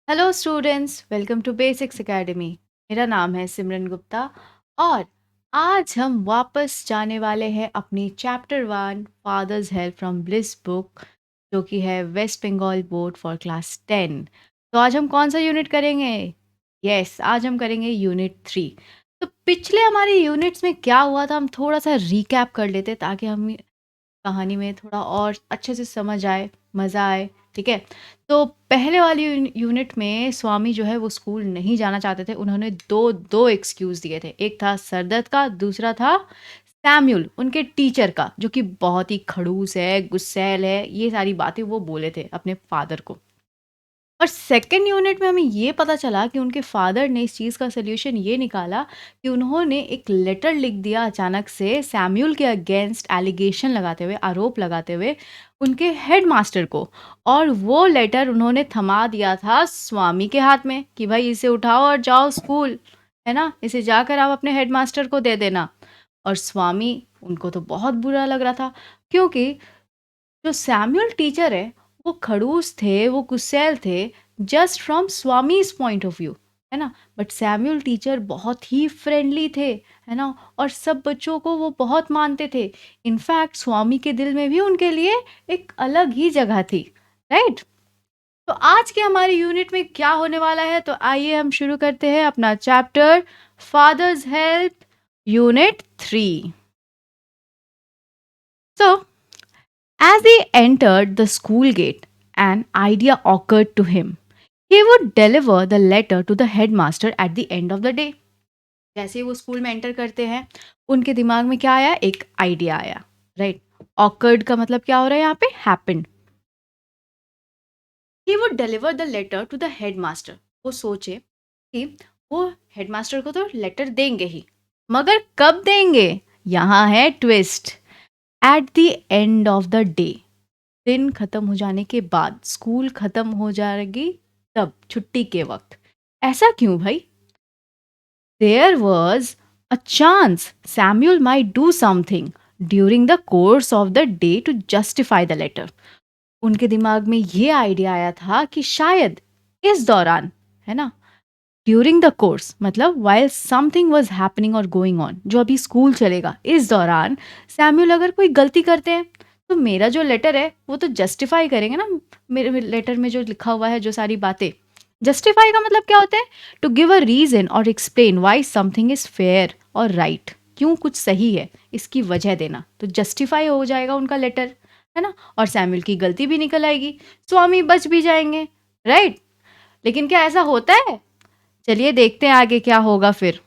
Hello students, welcome to basics academy. मेरा नाम है सिमरन गुप्ता और आज हम वापस जाने वाले हैं अपनी chapter 1 father's help from Bliss book, जो कि है West Bengal board for class 10। तो आज हम कौन सा यूनिट करेंगे? आज हम करेंगे यूनिट 3। तो पिछले हमारे यूनिट्स में क्या हुआ था, हम थोड़ा सा रिकैप कर लेते ताकि हम कहानी में थोड़ा और अच्छे से समझ आए, मज़ा आए। ठीक है, तो पहले वाली यूनिट में स्वामी जो है वो स्कूल नहीं जाना चाहते थे। उन्होंने दो दो एक्सक्यूज़ दिए थे, एक था सरदर्द का, दूसरा था सैम्यूल उनके टीचर का, जो कि बहुत ही खड़ूस है, गुस्सैल है, ये सारी बातें वो बोले थे अपने फादर को। और सेकंड यूनिट में हमें ये पता चला कि उनके फादर ने इस चीज़ का सल्यूशन ये निकाला कि उन्होंने एक लेटर लिख दिया अचानक से सैम्यूल के अगेंस्ट, एलिगेशन लगाते हुए, आरोप लगाते हुए उनके हेडमास्टर को। और वो लेटर उन्होंने थमा दिया था स्वामी के हाथ में कि भाई इसे उठाओ और जाओ स्कूल, है ना, इसे जाकर आप अपने हेडमास्टर को दे देना। और स्वामी, उनको तो बहुत बुरा लग रहा था, क्योंकि जो सैमुअल टीचर है वो खड़ूस थे, वो गुस्सैल थे, just from Swami's point of view, है ना। बट सैमुअल टीचर बहुत ही फ्रेंडली थे, है ना, और सब बच्चों को वो बहुत मानते थे। इनफैक्ट स्वामी के दिल में भी उनके लिए एक अलग ही जगह थी, राइट। तो आज के हमारे यूनिट में क्या होने वाला है, तो आइए हम शुरू करते हैं अपना chapter father's help, unit 3। So as he entered the school gate, an idea occurred to him. He would deliver the letter to the headmaster at the end of the day. जैसे ही वो स्कूल में enter करते हैं, उनके दिमाग में क्या आया? एक आइडिया आया, राइट। ऑकर्ड का मतलब क्या हो रहा है यहाँ पे? Happened. He would deliver the letter to the headmaster. वो सोचे कि वो हेडमास्टर को तो लेटर देंगे ही, मगर कब देंगे? यहाँ है twist. At the end of the day, दिन खत्म हो जाने के बाद, स्कूल खत्म हो जाएगी तब, छुट्टी के वक्त। ऐसा क्यों भाई? There was a chance Samuel might do something during the course of the day to justify the letter. उनके दिमाग में ये आइडिया आया था कि शायद इस दौरान, है ना, ड्यूरिंग द कोर्स मतलब वाइल समथिंग वॉज हैपनिंग और गोइंग ऑन, जो अभी स्कूल चलेगा, इस दौरान सैम्यूल अगर कोई गलती करते हैं तो मेरा जो लेटर है वो तो जस्टिफाई करेंगे ना। मेरे लेटर में जो लिखा हुआ है, जो सारी बातें, जस्टिफाई का मतलब क्या होता है? टू गिव अ रीजन और explain why something is fair और राइट, क्यों कुछ सही है इसकी वजह देना, तो जस्टिफाई हो जाएगा उनका लेटर, है ना। और सैम्यूल की गलती भी निकल आएगी, स्वामी बच भी जाएंगे, राइट। लेकिन क्या ऐसा होता है? चलिए देखते हैं आगे क्या होगा फिर।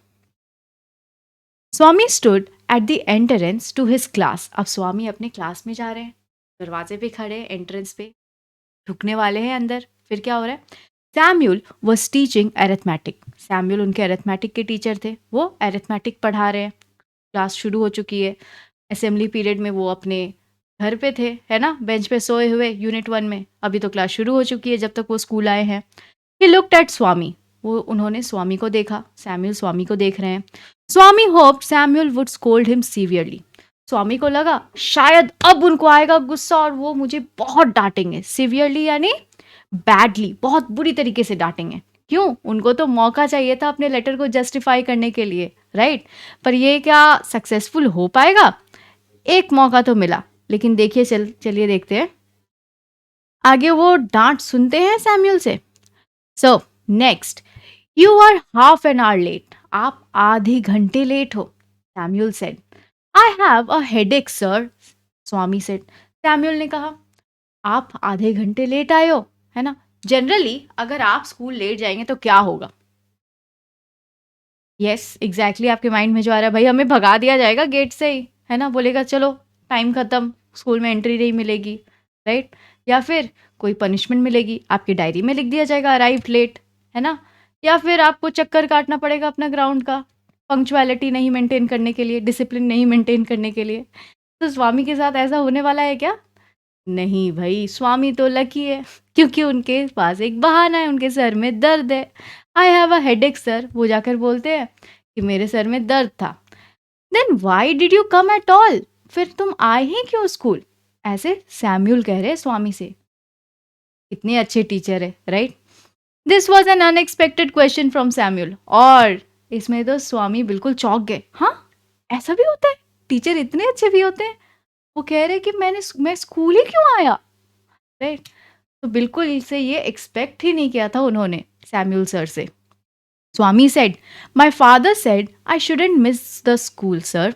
Swami stood at the entrance to his class. अब स्वामी अपने क्लास में जा रहे हैं, दरवाजे पे खड़े हैं, एंट्रेंस पे ढुकने वाले हैं अंदर। फिर क्या हो रहा है? Samuel was teaching arithmetic. Samuel उनके अरिथमेटिक के टीचर थे, वो अरिथमेटिक पढ़ा रहे हैं। क्लास शुरू हो चुकी है। असेंबली पीरियड में वो अपने घर पे थे, है ना, बेंच पे सोए हुए, यूनिट 1 में। अभी तो क्लास शुरू हो चुकी है जब तक वो स्कूल आए हैं। ही लुक्ड एट स्वामी। वो उन्होंने स्वामी को देखा, सैम्यूल स्वामी को देख रहे हैं। Swami hoped Samuel would scold him severely. Swami को लगा शायद अब उनको आएगा गुस्सा और वो मुझे बहुत डांटेंगे। सीवियरली यानी बैडली, बहुत बुरी तरीके से डांटेंगे। क्यों? उनको तो मौका चाहिए था अपने लेटर को जस्टिफाई करने के लिए, राइट। पर ये क्या सक्सेसफुल हो पाएगा? एक मौका तो मिला, लेकिन देखिए, चलिए देखते हैं आगे वो डांट सुनते हैं सैम्यूल से। So next, you are half an hour late. आप आधे घंटे लेट हो, Samuel said. I have a headache sir, Swami said. Samuel ने कहा, आप आधे घंटे लेट आए हो, है ना। जनरली अगर आप स्कूल लेट जाएंगे तो क्या होगा? यस, एग्जैक्टली, आपके माइंड में जो आ रहा है, भाई हमें भगा दिया जाएगा गेट से ही, है ना, बोलेगा चलो टाइम खत्म, स्कूल में एंट्री नहीं मिलेगी, राइट। या फिर कोई पनिशमेंट मिलेगी, आपकी डायरी में लिख दिया जाएगा अराइव लेट, है ना। या फिर आपको चक्कर काटना पड़ेगा अपना ग्राउंड का, पंक्चुअलिटी नहीं मेंटेन करने के लिए, डिसिप्लिन नहीं मेंटेन करने के लिए। तो स्वामी के साथ ऐसा होने वाला है क्या? नहीं भाई, स्वामी तो लकी है, क्योंकि उनके पास एक बहाना है, उनके सर में दर्द है। I have a headache sir, वो जाकर बोलते हैं कि मेरे सर में दर्द था। Then why did you come at all? फिर तुम आए ही क्यों स्कूल? ऐसे सैम्यूल कह रहे स्वामी से। कितने अच्छे टीचर है, right. This was an unexpected question from Samuel. और इसमें तो स्वामी बिल्कुल चौंक गए। हाँ, ऐसा भी होता है? टीचर इतने अच्छे भी होते हैं? वो कह रहे कि मैं स्कूल ही क्यों आया, राइट? तो बिल्कुल इसे ये एक्सपेक्ट ही नहीं किया था उन्होंने सैम्यूल सर से। Swami said, my father said I shouldn't miss the school sir.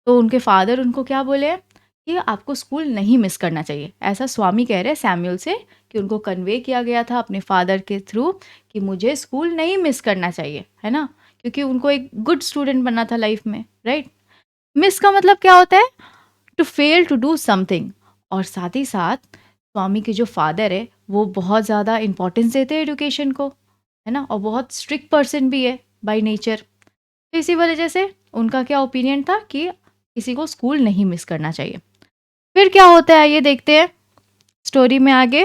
तो उनके फादर उनको क्या बोले हैं कि आपको स्कूल नहीं मिस करना चाहिए। ऐसा स्वामी कह रहे हैं सैम्यूल से कि उनको कन्वे किया गया था अपने फादर के थ्रू कि मुझे स्कूल नहीं मिस करना चाहिए, है ना? क्योंकि उनको एक गुड स्टूडेंट बनना था लाइफ में, राइट? मिस का मतलब क्या होता है? To fail to do something. और साथ ही साथ स्वामी के जो फादर है वो बहुत ज़्यादा इंपॉर्टेंस देते हैं एजुकेशन को, है ना? और बहुत स्ट्रिक्ट पर्सन भी है बाय नेचर। तो इसी वजह से उनका क्या ओपिनियन था कि किसी को स्कूल नहीं मिस करना चाहिए। फिर क्या होता है ये देखते हैं स्टोरी में आगे।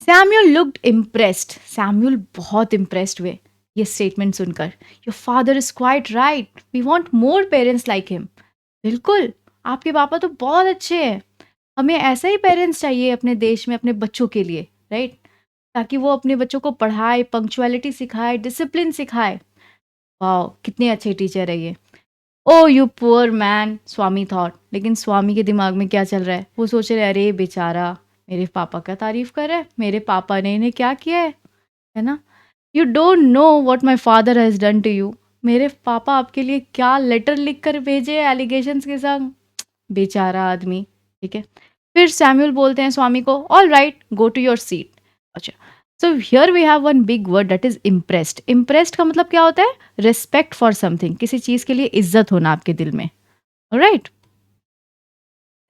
Samuel looked impressed. सैम्यूल बहुत इम्प्रेस्ड हुए ये स्टेटमेंट सुनकर। Your father is quite right, we want more parents like him. बिल्कुल, आपके पापा तो बहुत अच्छे हैं। हमें ऐसा ही पेरेंट्स चाहिए अपने देश में अपने बच्चों के लिए, राइट? ताकि वो अपने बच्चों को पढ़ाए, पंक्चुअलिटी सिखाए, डिसिप्लिन सिखाए। वाह, कितने अच्छे टीचर है ये। Oh you poor man, Swami thought. लेकिन स्वामी के दिमाग में क्या चल रहा है? वो सोच रहे अरे बेचारा, मेरे पापा का तारीफ कर रहा है, मेरे पापा ने इन्हें क्या किया है ना? You don't know what my father has done to you. मेरे पापा आपके लिए क्या लेटर लिख कर भेजे एलिगेशंस के संग। बेचारा आदमी, ठीक है। फिर सैम्यूल बोलते हैं स्वामी को, all right go to your seat. अच्छा, so here we have one big word that is impressed. Impressed का मतलब क्या होता है? रिस्पेक्ट फॉर समथिंग, किसी चीज के लिए इज्जत होना आपके दिल में, राइट?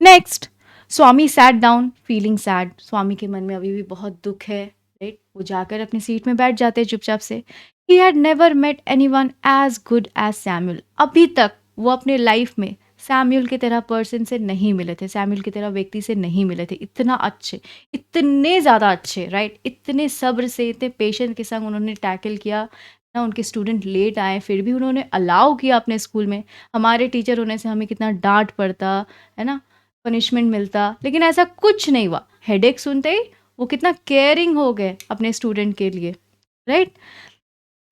नेक्स्ट, स्वामी सैट डाउन फीलिंग सैड। स्वामी के मन में अभी भी बहुत दुख है, राइट? वो जाकर अपनी सीट में बैठ जाते हैं चुपचाप से। He had never met anyone as good as Samuel. अभी तक वो अपने लाइफ में सैम्यूल की तरह पर्सन से नहीं मिले थे, सैम्यूल की तरह व्यक्ति से नहीं मिले थे। इतना अच्छे, इतने ज़्यादा अच्छे, राइट? इतने सब्र से, इतने पेशेंस के संग उन्होंने टैकल किया ना। उनके स्टूडेंट लेट आए फिर भी उन्होंने अलाउ किया अपने स्कूल में। हमारे टीचर होने से हमें कितना डांट पड़ता, है ना, पनिशमेंट मिलता, लेकिन ऐसा कुछ नहीं हुआ। हेडेक सुनते ही वो कितना केयरिंग हो गए अपने स्टूडेंट के लिए, right?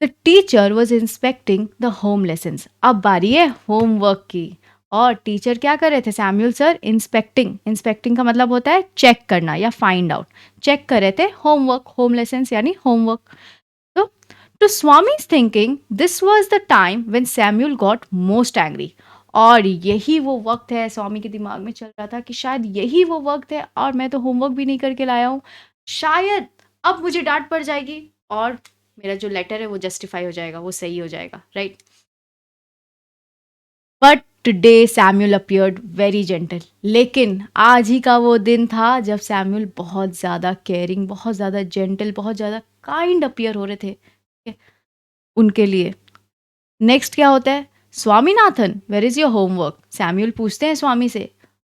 The teacher was inspecting the home lessons. अब बारी है होमवर्क की। और टीचर क्या कर रहे थे? Samuel sir inspecting. इंस्पेक्टिंग का मतलब होता है चेक करना या फाइंड आउट। चेक कर रहे थे होमवर्क, होम लेसन्स यानी होमवर्क। तो to Swami's thinking this was the time when Samuel got most angry. और यही वो वक्त है, स्वामी के दिमाग में चल रहा था कि शायद यही वो वक्त है और मैं तो होमवर्क भी नहीं करके लाया हूँ। शायद अब मुझे डांट पड़ जाएगी और मेरा जो लेटर है वो जस्टिफाई हो जाएगा, वो सही हो जाएगा, right? But today Samuel appeared very gentle. लेकिन आज ही का वो दिन था जब सैम्यूल बहुत ज़्यादा केयरिंग, बहुत ज़्यादा जेंटल, बहुत ज़्यादा काइंड अपीयर हो रहे थे, ठीक है, उनके लिए। नेक्स्ट क्या होता है? Swaminathan where is your homework. Samuel पूछते हैं स्वामी से,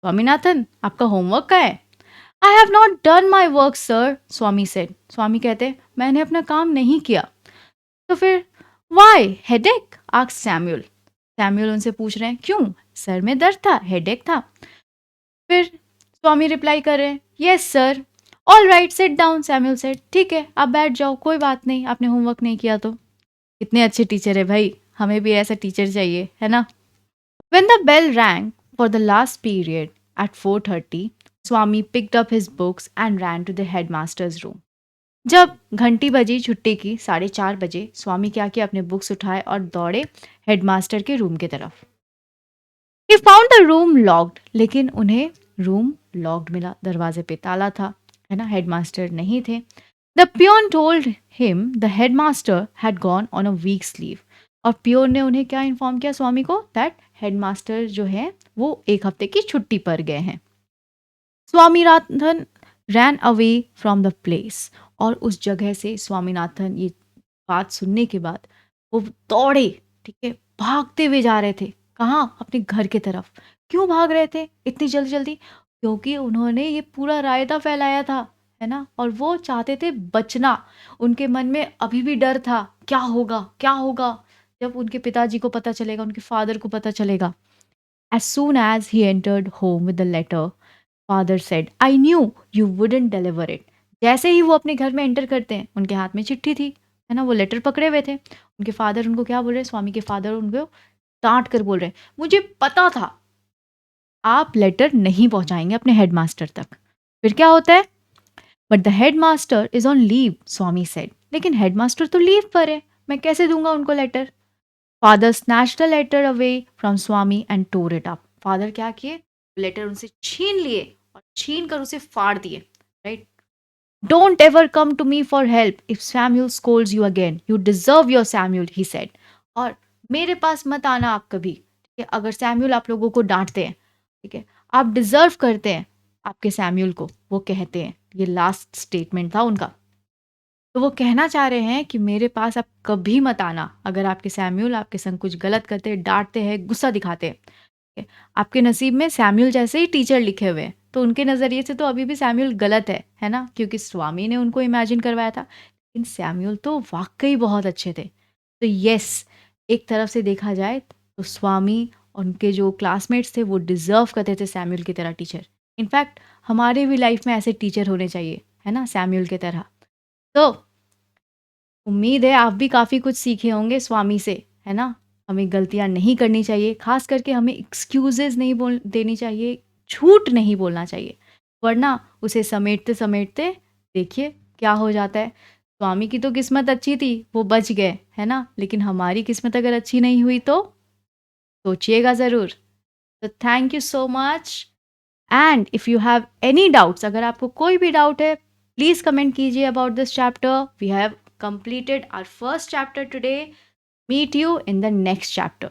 स्वामीनाथन आपका होमवर्क कहाँ है? I have not done my work sir, Swami said. Swami कहते हैं मैंने अपना काम नहीं किया। तो फिर why headache asked Samuel. Samuel उनसे पूछ रहे हैं क्यों? सर में दर्द था, हेडेक था। फिर स्वामी रिप्लाई कर रहे हैं yes sir. All right sit down, Samuel said. ठीक है आप बैठ जाओ, कोई बात नहीं, आपने होमवर्क नहीं किया तो। कितने अच्छे टीचर है भाई, हमें भी ऐसा टीचर चाहिए, है ना? When the bell rang for the last period at 4:30, Swami picked up his books and ran to the headmaster's room. जब घंटी बजी छुट्टी की 4:30 बजे, स्वामी क्या किया? अपने बुक्स उठाए और दौड़े हेडमास्टर के रूम की तरफ। He found the room locked, लेकिन उन्हें रूम लॉक्ड मिला, दरवाजे पे ताला था, है ना? हेडमास्टर नहीं थे। The peon told him the headmaster had gone on a week's leave. और पियोन ने उन्हें क्या इन्फॉर्म किया स्वामी को? दैट हेडमास्टर जो है वो एक हफ्ते की छुट्टी पर गए हैं। Swaminathan ran away from the place. और उस जगह से स्वामीनाथन ये बात सुनने के बाद वो दौड़े, ठीक है, भागते हुए जा रहे थे। कहाँ? अपने घर की तरफ। क्यों भाग रहे थे इतनी जल्दी जल्दी? क्योंकि उन्होंने ये पूरा रायता फैलाया था, है ना, और वो चाहते थे बचना। उनके मन में अभी भी डर था, क्या होगा क्या होगा जब उनके पिताजी को पता चलेगा, उनके फादर को पता चलेगा। As soon as he entered home with the letter, father said, I knew you wouldn't deliver it. जैसे ही वो अपने घर में एंटर करते हैं, उनके हाथ में चिट्ठी थी, है ना? वो लेटर पकड़े हुए थे। उनके फादर उनको क्या बोल रहे हैं, स्वामी के फादर उनको डाँट कर बोल रहे हैं, "मुझे पता था, आप लेटर नहीं पहुँचाएँगे अपने हेडमास्टर तक।" फिर क्या होता है? "But the headmaster is on leave," Swami said. लेकिन हेडमास्टर तो लीव पर है, मैं कैसे दूँगा उनको letter? Father snatched the letter away from Swami and tore it up. Father क्या किए? लेटर उनसे छीन लिए और छीन कर उसे फाड़ दिए, right? "Don't ever come to me for help if Samuel scolds you again. You deserve your Samuel," he said. और मेरे पास मत आना आप कभी, ठीक है? अगर सैम्यूल आप लोगों को डाँटते हैं, ठीक है? आप डिज़र्व करते हैं आपके सैम्यूल को, वो कहते हैं। ये लास्ट स्टेटमेंट था उनका। तो वो कहना चाह रहे हैं कि मेरे पास आप कभी मत आना, अगर आपके सैम्यूल आपके संग कुछ गलत करते हैं, डाँटते हैं, गुस्सा दिखाते हैं। ठीक है? आपके नसीब में सैम्यूल जैसे ही टीचर लिखे हुए हैं, तो उनके नज़रिए से तो अभी भी सैम्यूल गलत है ना? क्योंकि स्वामी ने उनको इमेजिन करवाया था। लेकिन सैम्यूल तो वाक़ई बहुत अच्छे थे। तो येस, एक तरफ से देखा जाए तो स्वामी और उनके जो क्लासमेट्स थे वो डिज़र्व करते थे सैम्यूल की तरह टीचर। इनफैक्ट हमारे भी लाइफ में ऐसे टीचर होने चाहिए, है ना? सैम्यूल की तरह। तो उम्मीद है आप भी काफ़ी कुछ सीखे होंगे स्वामी से, है ना? हमें गलतियाँ नहीं करनी चाहिए, ख़ास करके हमें एक्सक्यूज़ेज़ नहीं बोल देनी चाहिए, झूठ नहीं बोलना चाहिए, वरना उसे समेटते-समेटते देखिए क्या हो जाता है। स्वामी की तो किस्मत अच्छी थी, वो बच गए, है ना? लेकिन हमारी किस्मत अगर अच्छी नहीं हुई तो सोचिएगा ज़रूर। तो thank you so much and if you have any doubts, अगर आपको कोई भी डाउट है, प्लीज़ कमेंट कीजिए about this chapter. We have completed our first chapter today. Meet you in the next chapter.